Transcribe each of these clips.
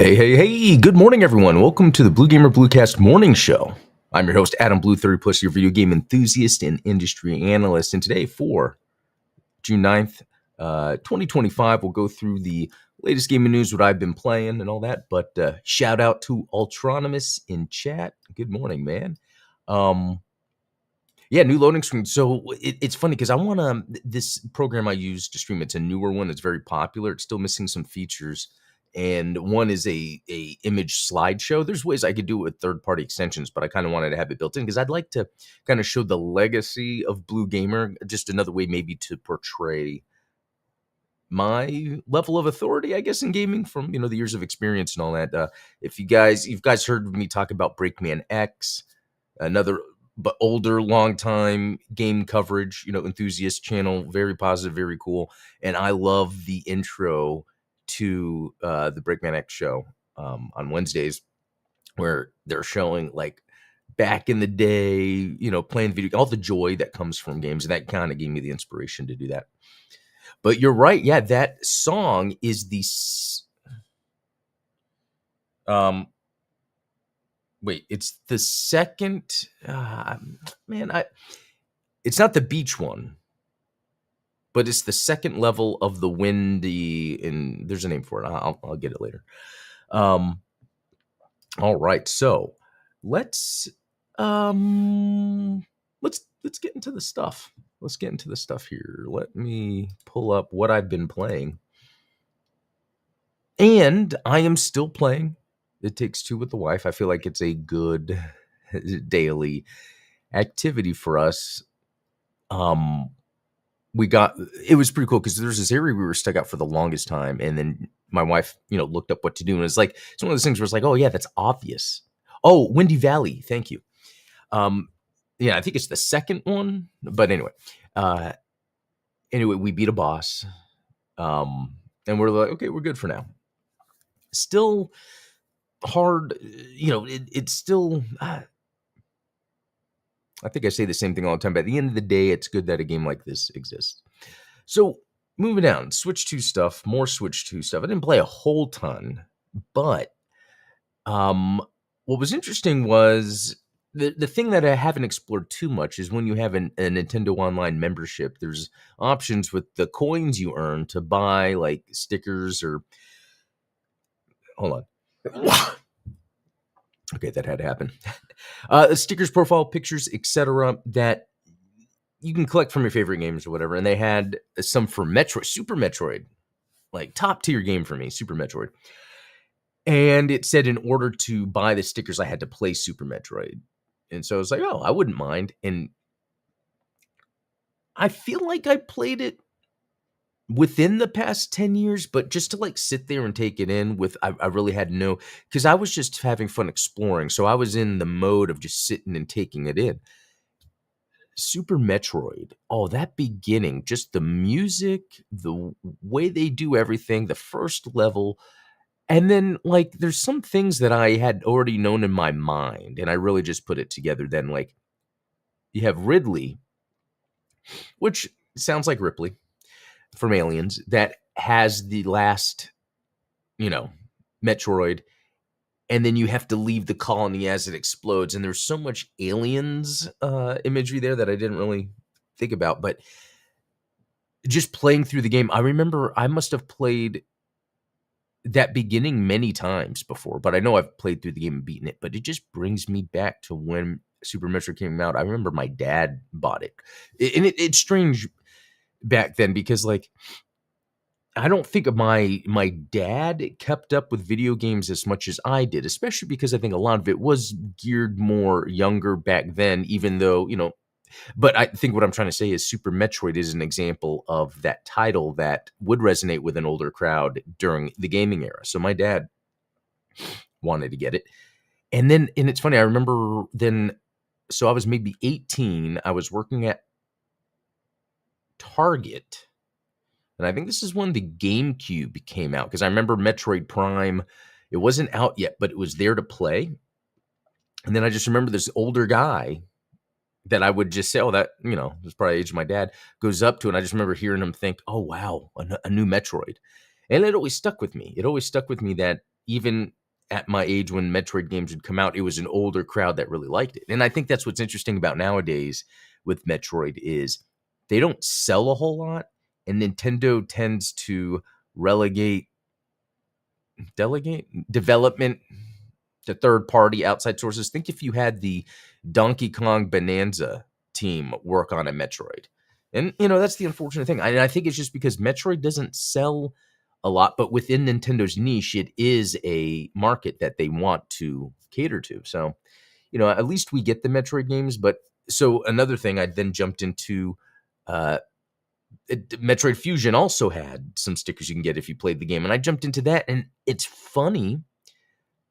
Hey, good morning, everyone. Welcome to the Blue Gamer Bluecast Morning Show. I'm your host, Adam Blue, 30 plus your video game enthusiast and industry analyst. And today, for June 9th, 2025, we'll go through the latest gaming news, what I've been playing and all that. But shout out to Ultronymous in chat. Good morning, man. Yeah, new loading screen. So it's funny because I want to, this program I use to stream, it's a newer one. It's very popular. It's still missing some features. And one is a image slideshow. There's ways I could do it with third-party extensions, but I kind of wanted to have it built in because I'd like to kind of show the legacy of Blue Gamer, just another way maybe to portray my level of authority, I guess, in gaming from, the years of experience and all that. If you've guys heard me talk about Breakman X, another but older, long time game coverage, enthusiast channel, very positive, very cool. And I love the intro to the Breakman X show on Wednesdays, where they're showing like back in the day, playing video, all the joy that comes from games. And that kind of gave me the inspiration to do that. But you're right. Yeah, that song is the wait, it's the second it's not the beach one, but it's the second level of the windy, and there's a name for it. I'll get it later. All right, so let's get into the stuff. Let's get into the stuff here. Let me pull up what I've been playing. And I am still playing It Takes Two with the wife. I feel like it's a good daily activity for us. It was pretty cool because there's this area we were stuck out for the longest time, and then my wife, looked up what to do, and it's one of those things where it's like, oh yeah, that's obvious. Oh, Windy Valley, thank you. Yeah, I think it's the second one, but anyway, we beat a boss, and we're like, okay, we're good for now. Still hard, it's still. I think I say the same thing all the time, but at the end of the day, it's good that a game like this exists. So moving down, more Switch 2 stuff. I didn't play a whole ton, but what was interesting was the thing that I haven't explored too much is when you have a Nintendo Online membership, there's options with the coins you earn to buy like stickers or... Hold on. Okay, that had to happen. Stickers, profile pictures, etc. that you can collect from your favorite games or whatever. And they had some for Metroid, Super Metroid, like top tier game for me, Super Metroid. And it said in order to buy the stickers, I had to play Super Metroid. And so I was like, oh, I wouldn't mind. And I feel like I played it within the past 10 years, but just to like sit there and take it in I really had because I was just having fun exploring. So I was in the mode of just sitting and taking it in. Super Metroid, that beginning, just the music, the way they do everything, the first level. And then like, there's some things that I had already known in my mind, and I really just put it together. Then like you have Ridley, which sounds like Ripley from Aliens, that has the last, Metroid, and then you have to leave the colony as it explodes, and there's so much Aliens imagery there that I didn't really think about, but just playing through the game, I remember I must have played that beginning many times before, but I know I've played through the game and beaten it, but it just brings me back to when Super Metroid came out. I remember my dad bought it, and it's strange back then because like I don't think my dad kept up with video games as much as I did, especially because I think a lot of it was geared more younger back then, even though, but I think what I'm trying to say is Super Metroid is an example of that title that would resonate with an older crowd during the gaming era. So my dad wanted to get it. And it's funny, I remember then, so I was maybe 18, I was working at Target, and I think this is when the GameCube came out, because I remember Metroid Prime, it wasn't out yet, but it was there to play. And then I just remember this older guy that I would just say, oh, that, was probably the age of my dad, goes up to it, and I just remember hearing him think, oh, wow, a new Metroid. And it always stuck with me. It always stuck with me that, even at my age when Metroid games would come out, it was an older crowd that really liked it. And I think that's what's interesting about nowadays with Metroid is they don't sell a whole lot, and Nintendo tends to delegate development to third party outside sources. Think if you had the Donkey Kong Bonanza team work on a Metroid. And that's the unfortunate thing. I think it's just because Metroid doesn't sell a lot, but within Nintendo's niche, it is a market that they want to cater to. So, at least we get the Metroid games. But so another thing, I then jumped into Metroid Fusion also had some stickers you can get if you played the game, and I jumped into that, and it's funny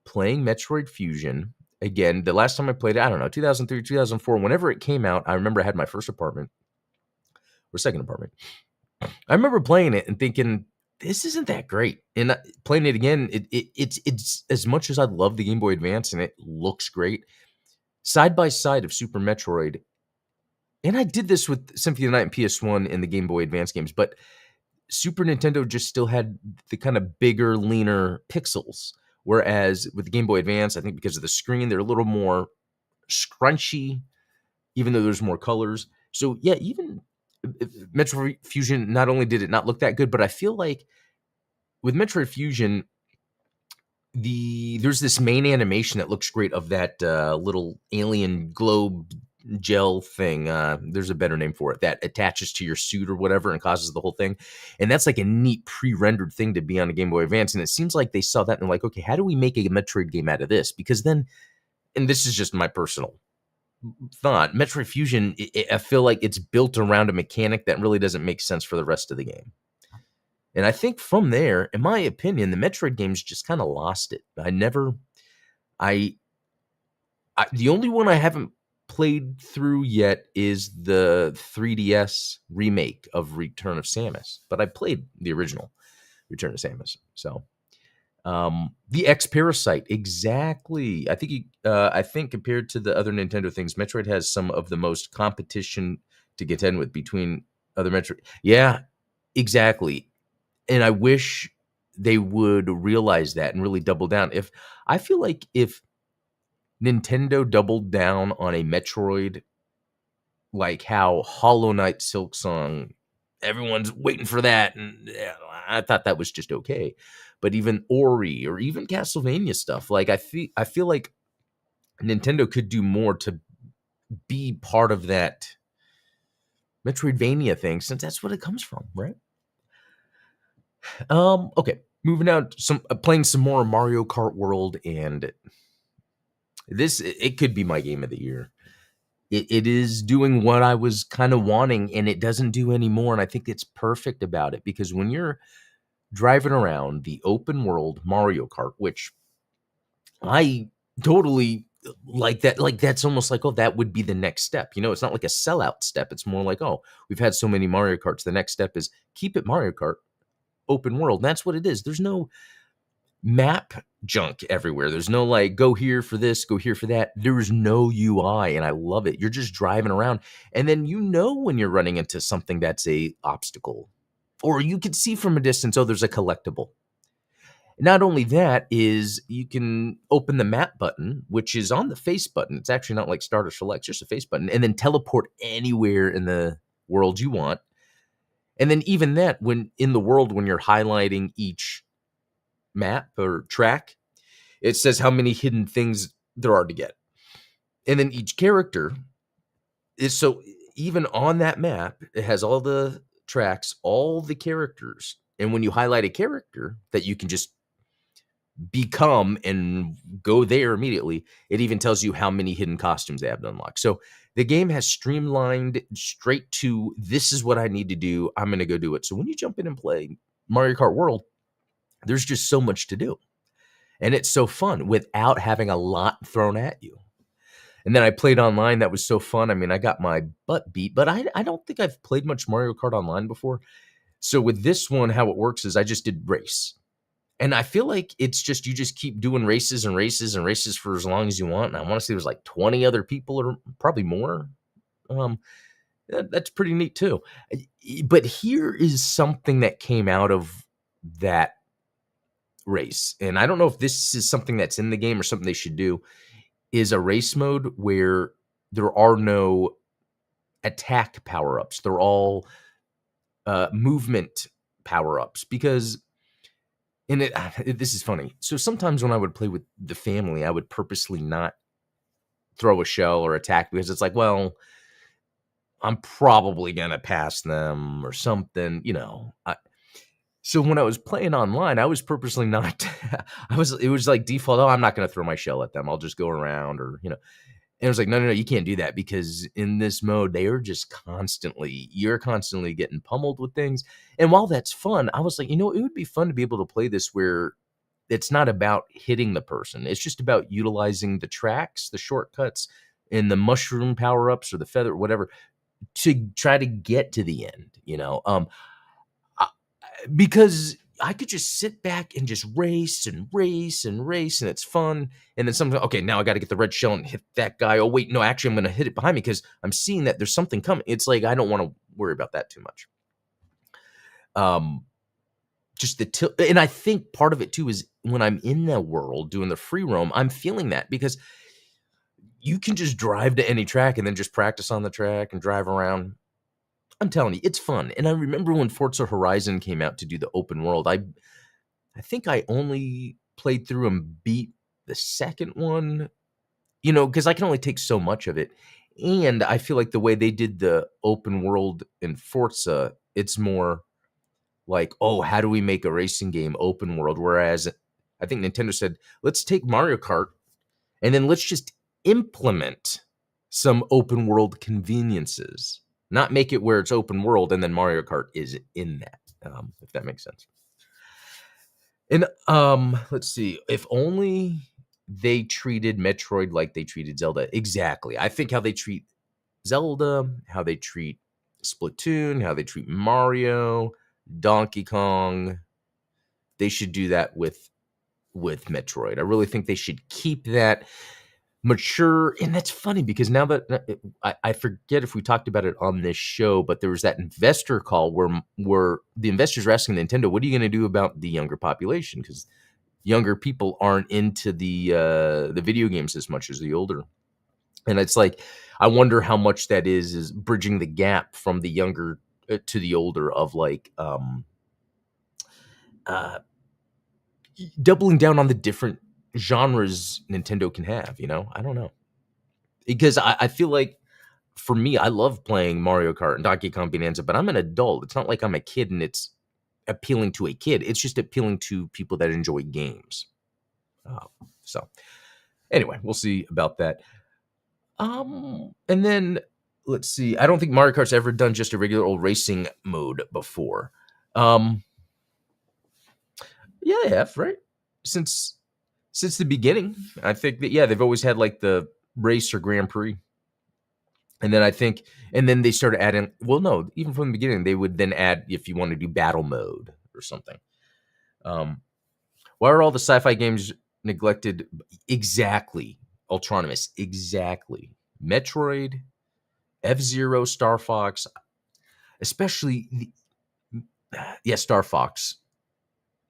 playing Metroid Fusion again. The last time I played it, I don't know, 2003, 2004, whenever it came out. I remember I had my first apartment or second apartment. I remember playing it and thinking, this isn't that great. And playing it again, it's as much as I love the Game Boy Advance and it looks great, side by side of Super Metroid. And I did this with Symphony of the Night and PS1 and the Game Boy Advance games, but Super Nintendo just still had the kind of bigger, leaner pixels. Whereas with the Game Boy Advance, I think because of the screen, they're a little more scrunchy, even though there's more colors. So yeah, even Metroid Fusion, not only did it not look that good, but I feel like with Metroid Fusion, there's this main animation that looks great of that little alien globe gel thing. There's a better name for it that attaches to your suit or whatever and causes the whole thing. And that's like a neat pre-rendered thing to be on a Game Boy Advance. And it seems like they saw that and they're like, okay, how do we make a Metroid game out of this? Because then, and this is just my personal thought, Metroid Fusion, I feel like it's built around a mechanic that really doesn't make sense for the rest of the game. And I think from there, in my opinion, the Metroid games just kind of lost it. The only one I haven't played through yet is the 3DS remake of Return of Samus, but I played the original Return of Samus. So, the X Parasite, exactly. I think compared to the other Nintendo things, Metroid has some of the most competition to contend with between other Metroid. Yeah, exactly. And I wish they would realize that and really double down. I feel like if Nintendo doubled down on a Metroid, like how Hollow Knight Silksong, everyone's waiting for that, and I thought that was just okay. But even Ori or even Castlevania stuff, like I feel like Nintendo could do more to be part of that Metroidvania thing, since that's what it comes from, right? Okay, moving on to playing some more Mario Kart World, and it could be my game of the year. It is doing what I was kind of wanting, and it doesn't do any more. And I think it's perfect about it, because when you're driving around the open world Mario Kart, which I totally like that's almost like, oh, that would be the next step. It's not like a sellout step. It's more like, oh, we've had so many Mario Karts. The next step is keep it Mario Kart open world. And that's what it is. There's no map junk everywhere. There's no like, go here for this, go here for that. There's no UI, and I love it. You're just driving around, and then when you're running into something that's a obstacle, or you can see from a distance, oh, there's a collectible. Not only that, is you can open the map button, which is on the face button. It's actually not like start or select, just a face button, and then teleport anywhere in the world you want. And then even that, when in the world, when you're highlighting each map or track, it says how many hidden things there are to get. And then each character is, so even on that map, it has all the tracks, all the characters. And when you highlight a character that you can just become and go there immediately, it even tells you how many hidden costumes they have to unlock. So the game has streamlined straight to, this is what I need to do, I'm going to go do it. So when you jump in and play Mario Kart World, there's just so much to do. And it's so fun without having a lot thrown at you. And then I played online. That was so fun. I mean, I got my butt beat, but I don't think I've played much Mario Kart Online before. So with this one, how it works is I just did race. And I feel like it's just, you just keep doing races and races and races for as long as you want. And I want to say there's like 20 other people, or probably more. That's pretty neat too. But here is something that came out of that race. And I don't know if this is something that's in the game or something they should do, is a race mode where there are no attack power-ups. They're all movement power-ups because and this is funny. So sometimes when I would play with the family, I would purposely not throw a shell or attack because it's like, well, I'm probably gonna pass them or something, so when I was playing online, I was purposely not it was like default, "Oh, I'm not gonna throw my shell at them. I'll just go around," and it was like, "No, no, no, you can't do that because in this mode, they are just you're constantly getting pummeled with things." And while that's fun, I was like, it would be fun to be able to play this where it's not about hitting the person. It's just about utilizing the tracks, the shortcuts, and the mushroom power-ups or the feather, whatever, to try to get to the end. I because I could just sit back and just race and race and race, and it's fun. And then sometimes, okay, now I got to get the red shell and hit that guy. Oh wait, no, actually, I'm going to hit it behind me because I'm seeing that there's something coming. It's like I don't want to worry about that too much. Just the tilt, and I think part of it too is when I'm in the world doing the free roam, I'm feeling that because you can just drive to any track and then just practice on the track and drive around. I'm telling you, it's fun. And I remember when Forza Horizon came out to do the open world, I think I only played through and beat the second one, because I can only take so much of it. And I feel like the way they did the open world in Forza, it's more like, oh, how do we make a racing game open world? Whereas I think Nintendo said, let's take Mario Kart and then let's just implement some open world conveniences, not make it where it's open world and then Mario Kart is in that, if that makes sense. And let's see, if only they treated Metroid like they treated Zelda. Exactly. I think how they treat Zelda, how they treat Splatoon, how they treat Mario, Donkey Kong, they should do that with Metroid. I really think they should keep that mature. And that's funny because now that I forget if we talked about it on this show, but there was that investor call where the investors were asking Nintendo, what are you going to do about the younger population? Because younger people aren't into the video games as much as the older. And it's like, I wonder how much that is bridging the gap from the younger to the older of like doubling down on the different genres Nintendo can have, I don't know. Because I feel like for me, I love playing Mario Kart and Donkey Kong Bonanza, but I'm an adult. It's not like I'm a kid and it's appealing to a kid. It's just appealing to people that enjoy games. So anyway, we'll see about that. And then let's see. I don't think Mario Kart's ever done just a regular old racing mode before. Yeah, they have, right? Since the beginning, I think that they've always had like the race or Grand Prix. And then they started adding, well, no, even from the beginning, they would then add if you want to do battle mode or something. Why are all the sci-fi games neglected? Exactly. Ultronymous. Exactly. Metroid, F-Zero, Star Fox, especially, Star Fox.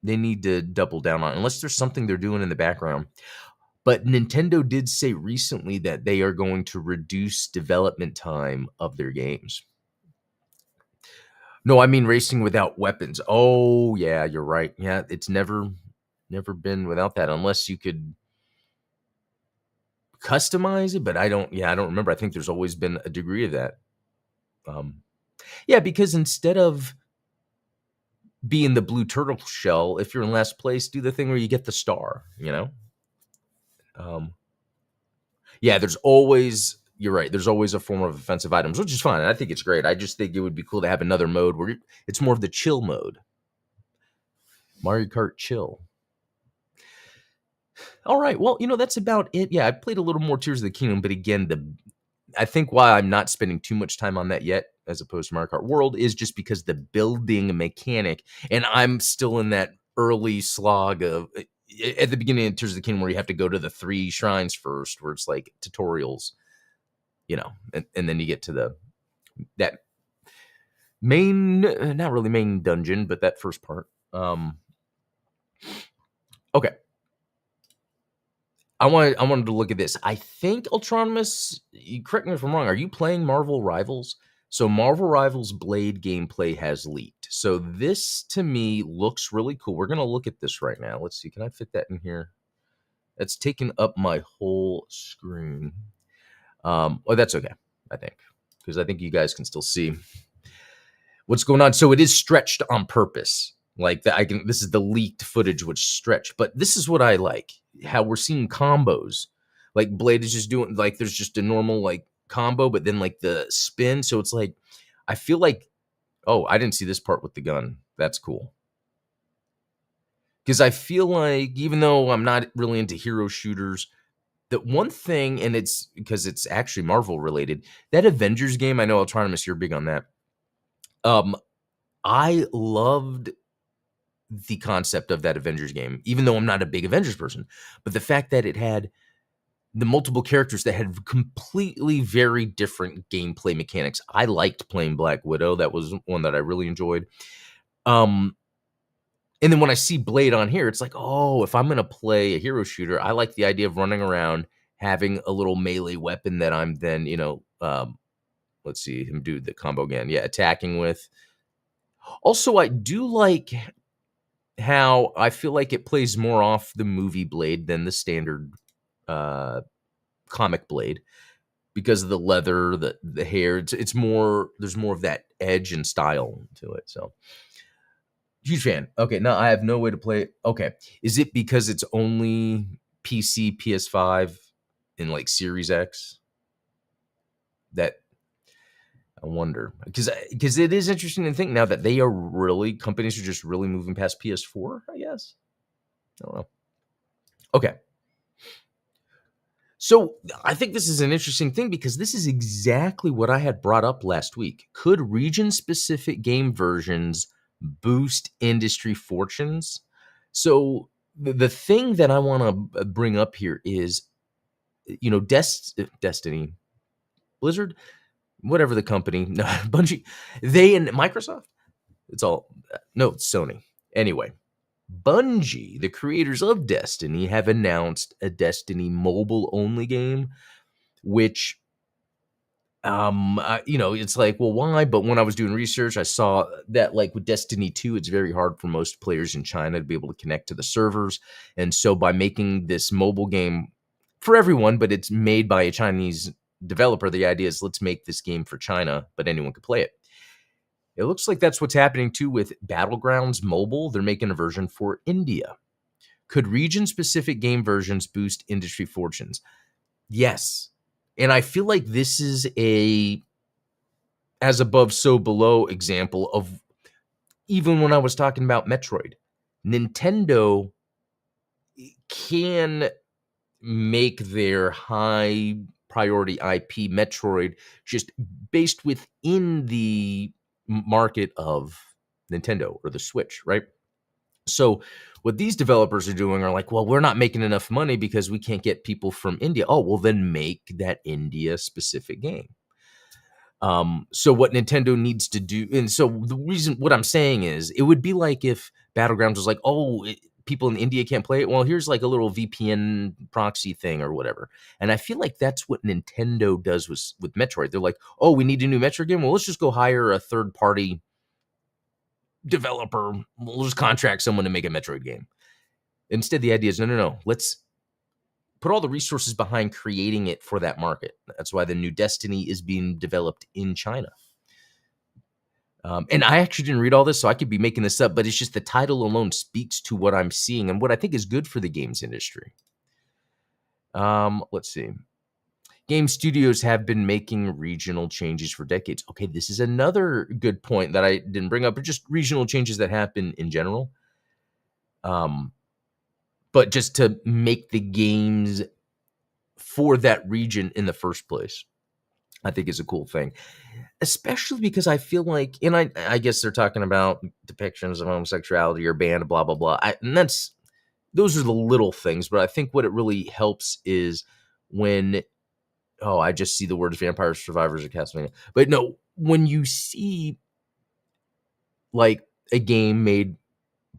They need to double down on it, unless there's something they're doing in the background. But Nintendo did say recently that they are going to reduce development time of their games. No, I mean racing without weapons. Oh, yeah, you're right. Yeah, it's never been without that unless you could customize it, but I don't remember. I think there's always been a degree of that. Because instead of being the blue turtle shell, if you're in last place, do the thing where you get the star, there's always, you're right, there's always a form of offensive items, which is fine. I think it's great. I just think it would be cool to have another mode where it's more of the chill mode. Mario Kart Chill. All right, well, that's about it. Yeah, I played a little more Tears of the Kingdom, but again, I think why I'm not spending too much time on that yet, as opposed to Mario Kart World, is just because the building mechanic, and I'm still in that early slog of at the beginning of Tears of the Kingdom where you have to go to the 3 shrines first, where it's like tutorials, and then you get to that main, not really main dungeon, but that first part. Okay. I wanted to look at this. I think Ultronymous, you correct me if I'm wrong, are you playing Marvel Rivals? So Marvel Rivals Blade gameplay has leaked. So this to me looks really cool. We're gonna look at this right now. Let's see. Can I fit that in here? That's taking up my whole screen. Oh, that's okay, I think, because I think you guys can still see what's going on. So it is stretched on purpose. Like that, I can. This is the leaked footage, which stretched. But this is what I like: how we're seeing combos. Like Blade is just doing like there's just a normal like combo, but then like the spin. So it's like I feel like, oh, I didn't see this part with the gun. That's cool. Because I feel like even though I'm not really into hero shooters, that one thing, and it's because it's actually Marvel related, that Avengers game, I know Autonomous, you're big on that. Um, I loved the concept of that Avengers game, even though I'm not a big Avengers person. But the fact that it had the multiple characters that had completely very different gameplay mechanics. I liked playing Black Widow. That was one that I really enjoyed. Um, and then when I see Blade on here, it's like, oh, if I'm going to play a hero shooter, I like the idea of running around, having a little melee weapon that I'm then, let's see him do the combo again. Yeah, attacking with. Also, I do like how I feel like it plays more off the movie Blade than the standard uh, comic Blade because of the leather, the hair. It's more. There's more of that edge and style to it. So huge fan. Okay, now I have no way to play it. Okay, is it because it's only PC, PS5, and like Series X? That I wonder because it is interesting to think now that they are really companies are just really moving past PS4. I guess I don't know. Okay. So I think this is an interesting thing because this is exactly what I had brought up last week. Could region specific game versions boost industry fortunes? So the thing that I want to bring up here is, Destiny, Blizzard, whatever the company, no, Bungie, they and Microsoft, it's all, no, it's Sony. Anyway, Bungie, the creators of Destiny, have announced a Destiny mobile only game which it's like, well, why? But when I was doing research, I saw that like with Destiny 2, it's very hard for most players in China to be able to connect to the servers. And so by making this mobile game for everyone, but it's made by a Chinese developer, the idea is let's make this game for China, but anyone could play it. It looks like that's what's happening too with Battlegrounds Mobile. They're making a version for India. Could region specific game versions boost industry fortunes? Yes. And I feel like this is a as above, so below example of even when I was talking about Metroid. Nintendo can make their high priority IP Metroid just based within the market of Nintendo or the Switch, right? So what these developers are doing are like, well, we're not making enough money because we can't get people from India. Oh, well, then make that India specific game. So what Nintendo needs to do, and so the reason what I'm saying is, it would be like if Battlegrounds was like, oh, people in India can't play it. Well, here's like a little VPN proxy thing or whatever. And I feel like that's what Nintendo does with Metroid. They're like, oh, we need a new Metroid game. Well, let's just go hire a third party developer. We'll just contract someone to make a Metroid game. Instead, the idea is no. Let's put all the resources behind creating it for that market. That's why the new Destiny is being developed in China. And I actually didn't read all this, so I could be making this up, but it's just the title alone speaks to what I'm seeing and what I think is good for the games industry. Let's see. Game studios have been making regional changes for decades. Okay, this is another good point that I didn't bring up, but just regional changes that happen in general. But just to make the games for that region in the first place, I think is a cool thing. Especially because I feel like, and I guess they're talking about depictions of homosexuality or banned, blah, blah, blah. And those are the little things, but I think what it really helps is when, I just see the words Vampire Survivors or Castlevania. But no, when you see like a game made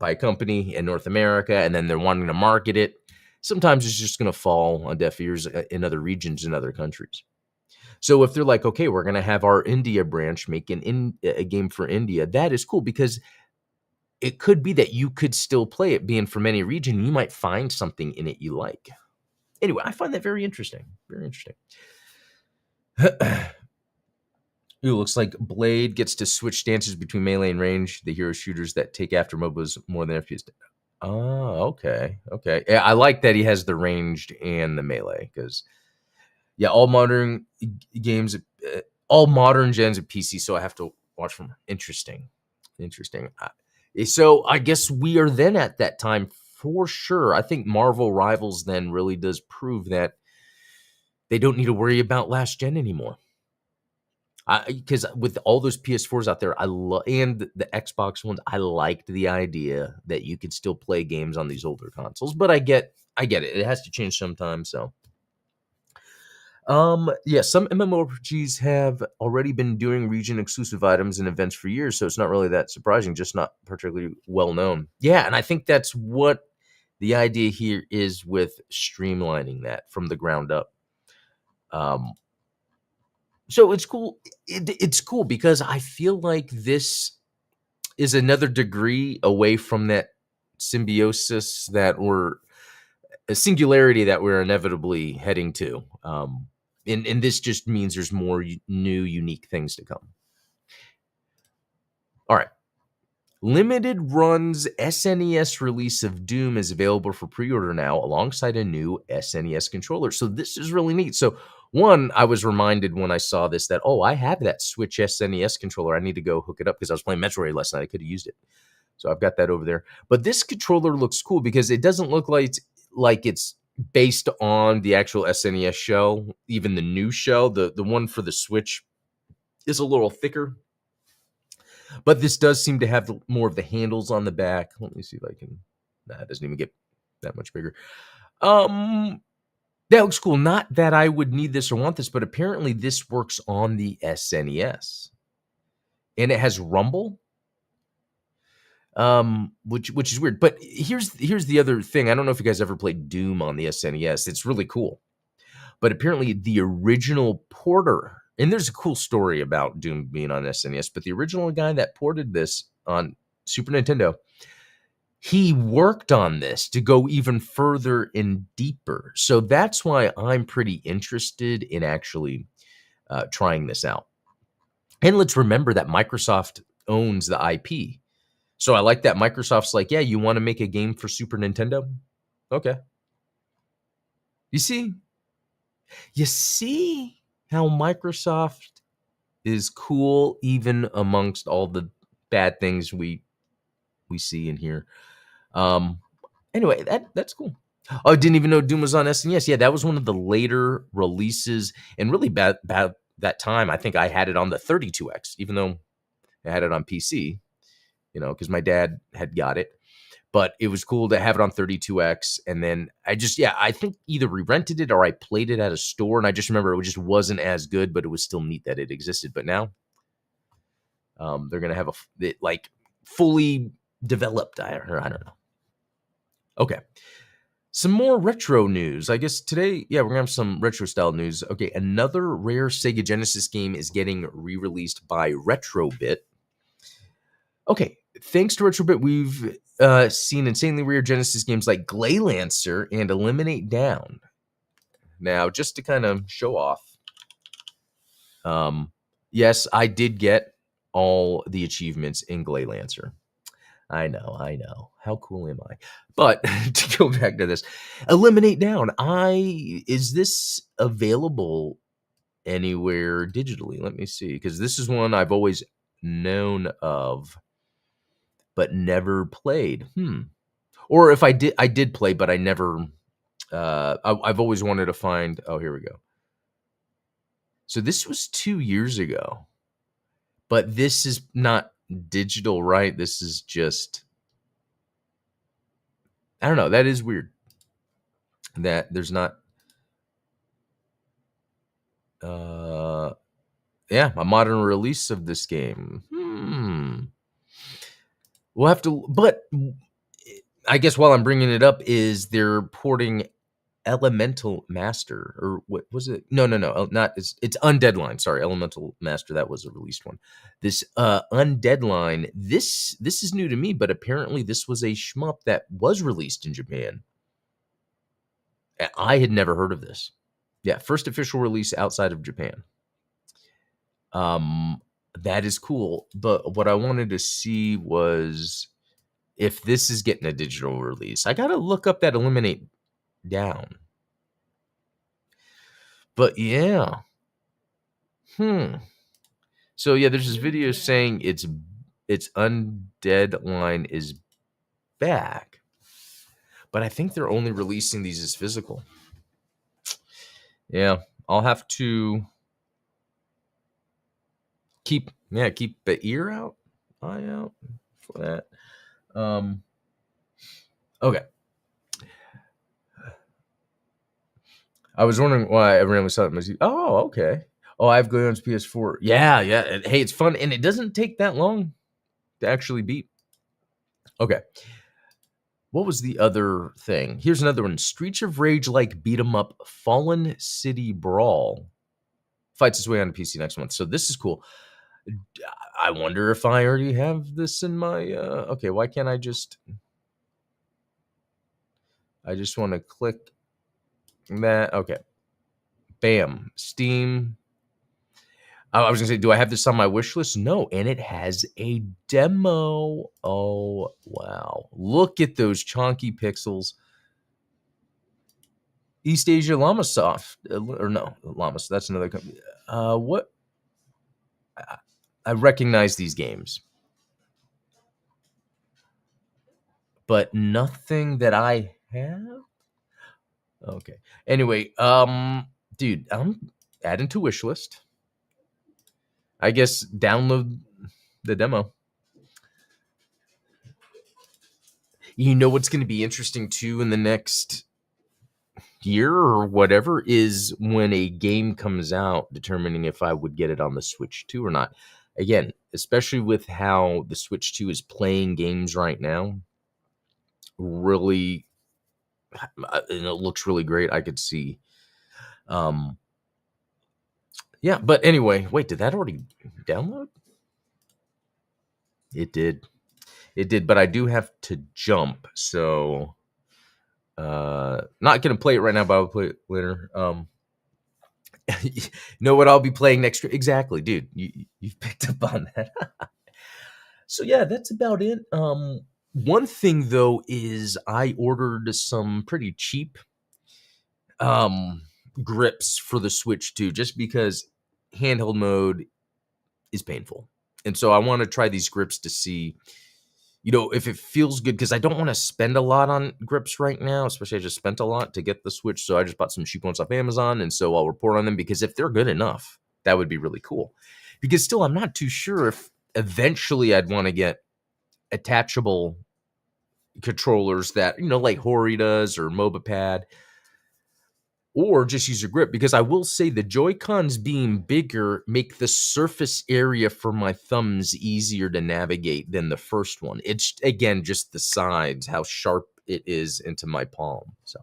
by a company in North America, and then they're wanting to market it. Sometimes it's just going to fall on deaf ears in other regions in other countries. So if they're like, okay, we're going to have our India branch make a game for India, that is cool because it could be that you could still play it being from any region. You might find something in it you like. Anyway, I find that very interesting. Very interesting. Ooh, looks like Blade gets to switch stances between melee and range. The hero shooters that take after MOBAs more than FPS. Oh, okay. Okay. Yeah, I like that he has the ranged and the melee because, yeah, all modern games, all modern gens of PC, so I have to watch from. Interesting. Interesting. So I guess we are then at that time for sure. I think Marvel Rivals then really does prove that they don't need to worry about last gen anymore. Because with all those PS4s out there, and the Xbox ones, I liked the idea that you could still play games on these older consoles. But I get it. It has to change sometime. So, yeah, some MMORPGs have already been doing region exclusive items and events for years, so it's not really that surprising. Just not particularly well known. Yeah, and I think that's what the idea here is with streamlining that from the ground up. So it's cool. It's cool because I feel like this is another degree away from that symbiosis that we're a singularity that we're inevitably heading to. And this just means there's more new, unique things to come. All right. Limited Run's SNES release of Doom is available for pre-order now alongside a new SNES controller. So this is really neat. So one, I was reminded when I saw this that, oh, I have that Switch SNES controller. I need to go hook it up because I was playing Metroid last night. I could have used it. So I've got that over there. But this controller looks cool because it doesn't look like it's based on the actual SNES shell, even the new shell. The one for the Switch is a little thicker. But this does seem to have more of the handles on the back. Let me see if I can. Nah, it doesn't even get that much bigger. That looks cool. Not that I would need this or want this, but apparently this works on the SNES, and it has rumble. Which is weird. But here's the other thing. I don't know if you guys ever played Doom on the SNES. It's really cool. But apparently the original porter, and there's a cool story about Doom being on SNES, but the original guy that ported this on Super Nintendo, he worked on this to go even further and deeper. So that's why I'm pretty interested in actually trying this out. And let's remember that Microsoft owns the IP. So I like that Microsoft's like, yeah, you want to make a game for Super Nintendo? Okay. You see how Microsoft is cool even amongst all the bad things we see in here. Anyway, that's cool. Oh, I didn't even know Doom was on SNES. Yeah, that was one of the later releases, and really bad that time. I think I had it on the 32X, even though I had it on PC. Because my dad had got it. But it was cool to have it on 32X. And then I think either re-rented it or I played it at a store. And I just remember it just wasn't as good, but it was still neat that it existed. But now they're going to have it like fully developed. I don't know. Okay. Some more retro news. I guess today, we're going to have some retro style news. Okay. Another rare Sega Genesis game is getting re-released by Retrobit. Okay, thanks to Retrobit, we've seen insanely rare Genesis games like Glaylancer and Eliminate Down. Now, just to kind of show off, yes, I did get all the achievements in Glaylancer. I know. How cool am I? But to go back to this, Eliminate Down. Is this available anywhere digitally? Let me see, because this is one I've always known of, but never played. Or if I did play, but I never. I've always wanted to find. Oh, here we go. So this was 2 years ago, but this is not digital, right? This is just. I don't know. That is weird. That there's not. A modern release of this game. We'll have to. But I guess while I'm bringing it up is they're porting Elemental Master, or what was it? No, not it's Undeadline. Sorry, Elemental Master, that was a released one. This Undeadline, this is new to me, but apparently this was a shmup that was released in Japan. I had never heard of this. Yeah, first official release outside of Japan. That is cool, but what I wanted to see was if this is getting a digital release. I gotta look up that Eliminate Down. But yeah. So yeah, there's this video saying it's Undeadline is back. But I think they're only releasing these as physical. Yeah, I'll have to keep the eye out for that. Okay. I was wondering why everyone was talking about. Oh, okay. Oh, I have Gleon's PS4. Yeah. Hey, it's fun, and it doesn't take that long to actually beat. Okay. What was the other thing? Here's another one. Streets of Rage like beat 'em up Fallen City Brawl fights its way onto PC next month. So this is cool. I wonder if I already have this in my okay, why can't I just want to click that. Okay. Bam. Steam. I was gonna say, do I have this on my wish list? No, and it has a demo. Oh wow! Look at those chonky pixels. East Asia Llamasoft, or no, Llamas. That's another company. What? I recognize these games, but nothing that I have. Okay. Anyway, dude, I'm adding to wish list. I guess download the demo. You know what's going to be interesting too in the next year or whatever is when a game comes out, determining if I would get it on the Switch 2 or not. Again, especially with how the Switch 2 is playing games right now, really, and it looks really great. I could see. Yeah, but anyway, wait, did that already download? It did. But I do have to jump, so not gonna play it right now, but I'll play it later. Know what I'll be playing next? Exactly, dude. You've picked up on that. So yeah, that's about it. One thing though is I ordered some pretty cheap grips for the Switch 2, just because handheld mode is painful, and so I want to try these grips to see, if it feels good, because I don't want to spend a lot on grips right now, especially I just spent a lot to get the Switch, so I just bought some cheap ones off Amazon, and so I'll report on them, because if they're good enough, that would be really cool. Because still, I'm not too sure if eventually I'd want to get attachable controllers that, like Hori does or MobaPad, or just use a grip, because I will say the Joy-Cons being bigger make the surface area for my thumbs easier to navigate than the first one. It's, again, just the sides, how sharp it is into my palm. So,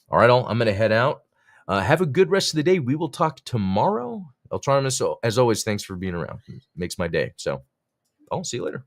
all right, I'm going to head out. Have a good rest of the day. We will talk tomorrow. Eltronimus, as always, thanks for being around. It makes my day. So, I'll see you later.